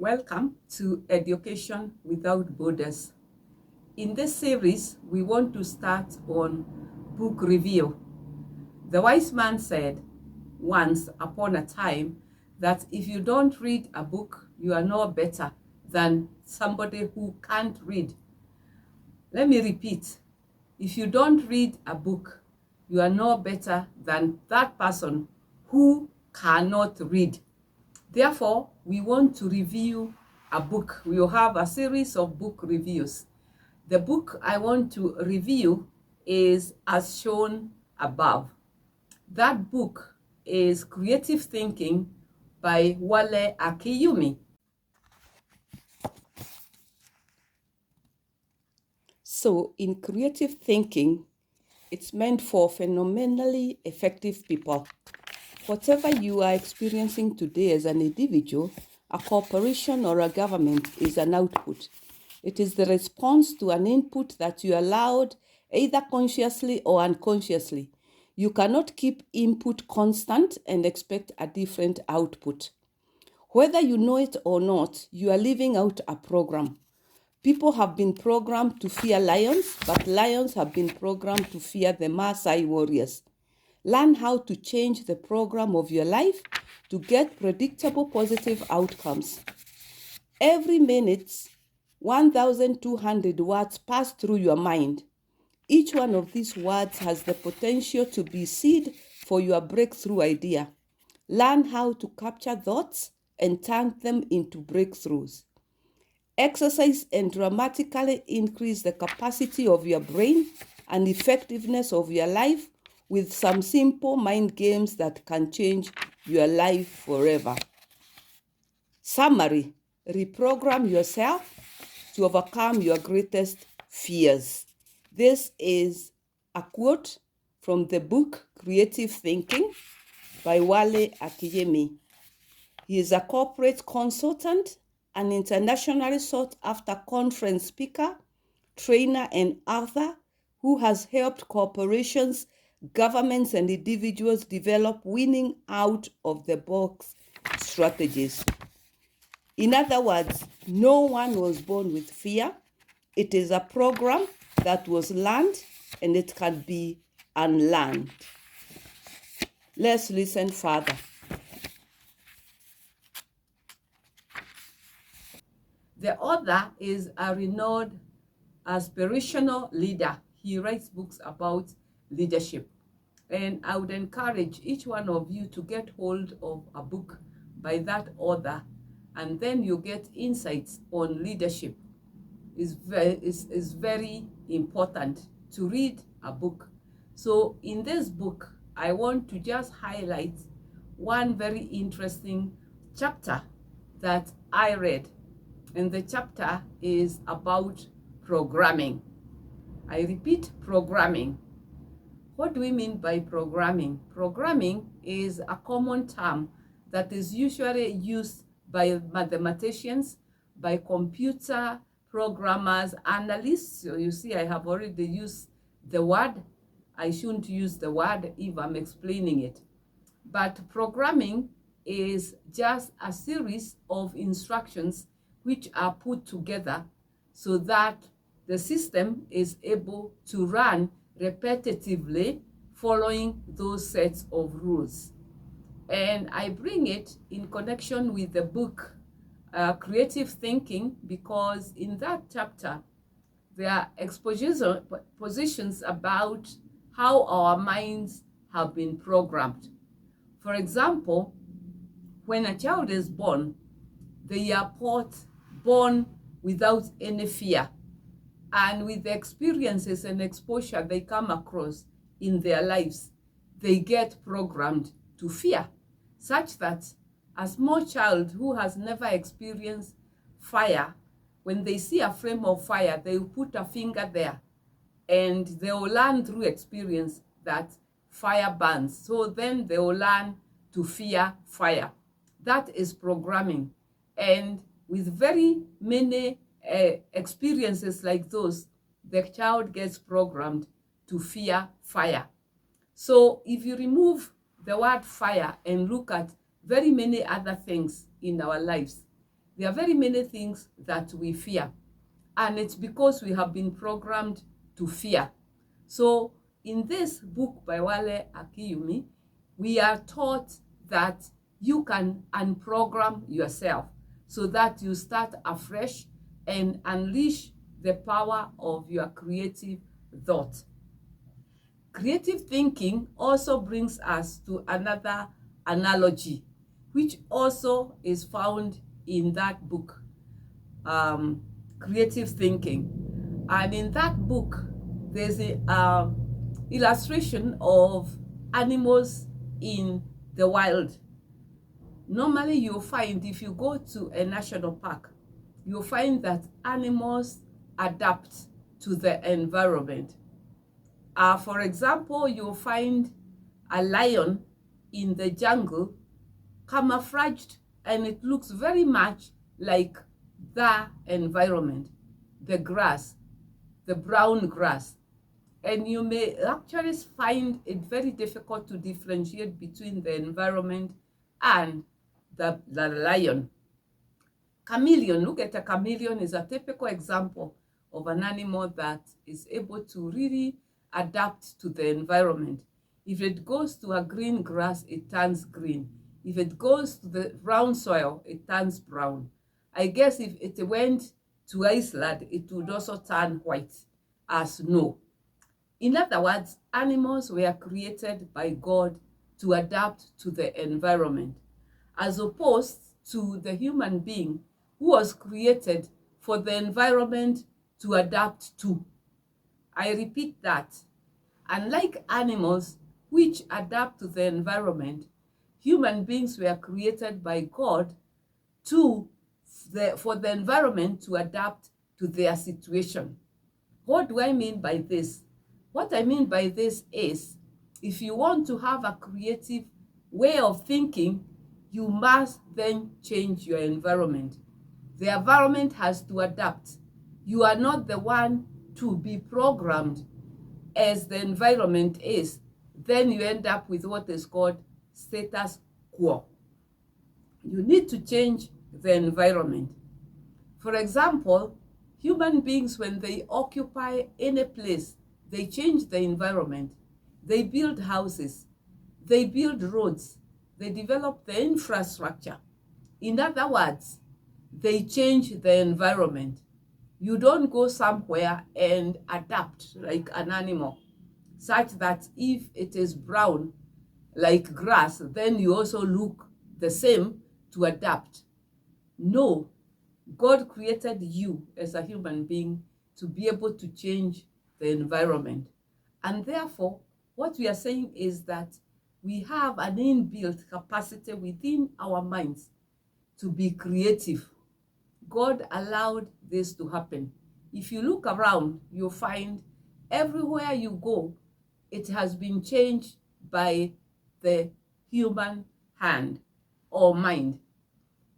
Welcome to Education Without Borders. In this series, we want to start on book review. The wise man said once upon a time that if you don't read a book, you are no better than somebody who can't read. Let me repeat. If you don't read a book, you are no better than that person who cannot read. Therefore, we want to review a book. We will have a series of book reviews. The book I want to review is as shown above. That book is Creative Thinking by Wale Akinyemi. So, in creative thinking, it's meant for phenomenally effective people. Whatever you are experiencing today as an individual, a corporation or a government is an output. It is the response to an input that you allowed either consciously or unconsciously. You cannot keep input constant and expect a different output. Whether you know it or not, you are living out a program. People have been programmed to fear lions, but lions have been programmed to fear the Maasai warriors. Learn how to change the program of your life to get predictable positive outcomes. Every minute, 1,200 words pass through your mind. Each one of these words has the potential to be seed for your breakthrough idea. Learn how to capture thoughts and turn them into breakthroughs. Exercise and dramatically increase the capacity of your brain and effectiveness of your life with some simple mind games that can change your life forever. Summary: reprogram yourself to overcome your greatest fears. This is a quote from the book Creative Thinking by Wale Akinyemi. He is a corporate consultant, an internationally sought-after conference speaker, trainer, and author who has helped corporations, governments, and individuals develop winning out-of-the-box strategies. In other words, no one was born with fear. It is a program that was learned and it can be unlearned. Let's listen further. The author is a renowned aspirational leader. He writes books about leadership. And I would encourage each one of you to get hold of a book by that author, and then you get insights on leadership. It's very important to read a book. So in this book, I want to just highlight one very interesting chapter that I read. And the chapter is about programming. I repeat, programming. What do we mean by programming? Programming is a common term that is usually used by mathematicians, by computer programmers, analysts. So you see, I have already used the word. I shouldn't use the word if I'm explaining it. But programming is just a series of instructions which are put together so that the system is able to run repetitively following those sets of rules. And I bring it in connection with the book Creative Thinking, because in that chapter there are expositions about how our minds have been programmed. For example, when a child is born, they are born without any fear. And with the experiences and exposure they come across in their lives, they get programmed to fear, such that a small child who has never experienced fire, when they see a flame of fire, they will put a finger there and they will learn through experience that fire burns. So then they will learn to fear fire. That is programming. And with very many experiences like those, the child gets programmed to fear fire. So if you remove the word fire and look at very many other things in our lives, There are very many things that we fear, and it's because we have been programmed to fear. So in this book by Wale Akinyemi, we are taught that you can unprogram yourself so that you start afresh and unleash the power of your creative thought. Creative thinking also brings us to another analogy, which also is found in that book, Creative Thinking. And in that book, there's a illustration of animals in the wild. Normally, you'll find if you go to a national park, you'll find that animals adapt to the environment. For example, you'll find a lion in the jungle camouflaged, and it looks very much like the environment, the grass, the brown grass. And you may actually find it very difficult to differentiate between the environment and the lion. Chameleon, look at a chameleon, is a typical example of an animal that is able to really adapt to the environment. If it goes to a green grass, it turns green. If it goes to the brown soil, it turns brown. I guess if it went to Iceland, it would also turn white as snow. In other words, animals were created by God to adapt to the environment, as opposed to the human being who was created for the environment to adapt to. I repeat that. Unlike animals which adapt to the environment, human beings were created by God for the environment to adapt to their situation. What do I mean by this? What I mean by this is, if you want to have a creative way of thinking, you must then change your environment. The environment has to adapt. You are not the one to be programmed as the environment is. Then you end up with what is called status quo. You need to change the environment. For example, human beings, when they occupy any place, they change the environment. They build houses, they build roads, they develop the infrastructure. In other words, they change the environment. You don't go somewhere and adapt like an animal, such that if it is brown like grass, then you also look the same to adapt. No, God created you as a human being to be able to change the environment. And therefore, what we are saying is that we have an inbuilt capacity within our minds to be creative. God allowed this to happen. If you look around, you'll find everywhere you go, it has been changed by the human hand or mind.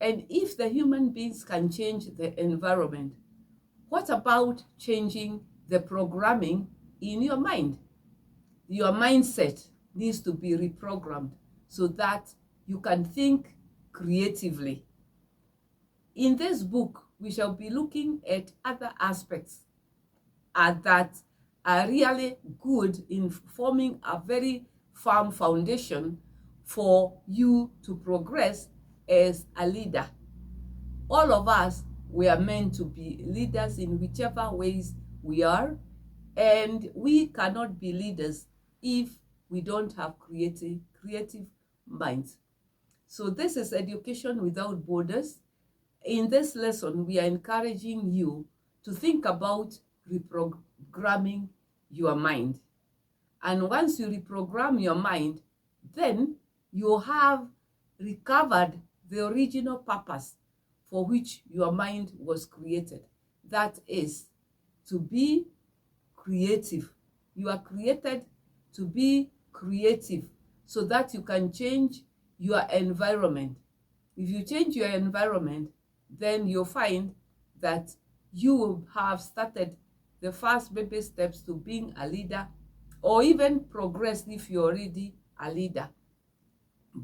And if the human beings can change the environment, what about changing the programming in your mind? Your mindset needs to be reprogrammed so that you can think creatively. In this book, we shall be looking at other aspects that are really good in forming a very firm foundation for you to progress as a leader. All of us, we are meant to be leaders in whichever ways we are, and we cannot be leaders if we don't have creative minds. So this is Education Without Borders. In this lesson, we are encouraging you to think about reprogramming your mind. And once you reprogram your mind, then you have recovered the original purpose for which your mind was created. That is, to be creative. You are created to be creative so that you can change your environment. If you change your environment, then you'll find that you will have started the first baby steps to being a leader, or even progressed if you're already a leader.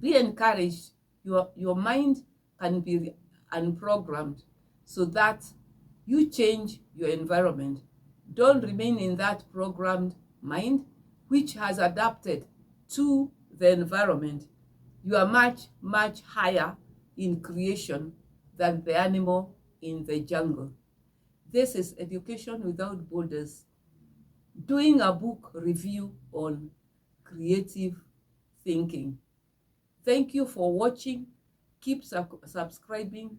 Be encouraged. Your mind can be and programmed so that you change your environment. Don't remain in that programmed mind which has adapted to the environment. You are much, much higher in creation than the animal in the jungle. This is Education Without Borders, doing a book review on creative thinking. Thank you for watching. Keep subscribing,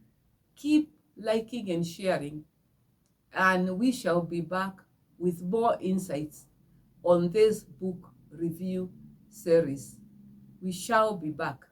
keep liking and sharing, and we shall be back with more insights on this book review series. We shall be back.